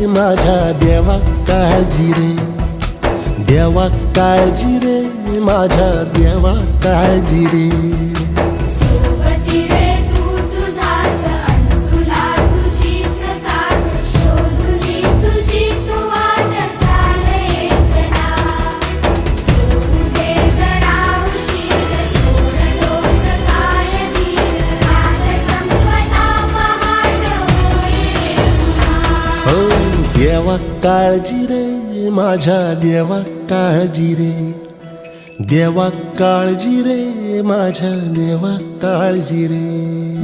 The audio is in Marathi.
माझ्या देवा काळजी रे, देवा काळजी रे, माझ्या देवा काळजी रे. सोबती रे तू तुझाच अंतुला तुझीच साथ, शोधुनी तुझी तू वाट चाल एकला. सोडू दे जरा उशीर, सोडतोस काय धीर, रात संपता पहाट होई रे पुन्हा. हो देवा काळजी रे, माझ्या देवा काळजी रे, देवा काळजी रे, माझ्या देवा काळजी रे.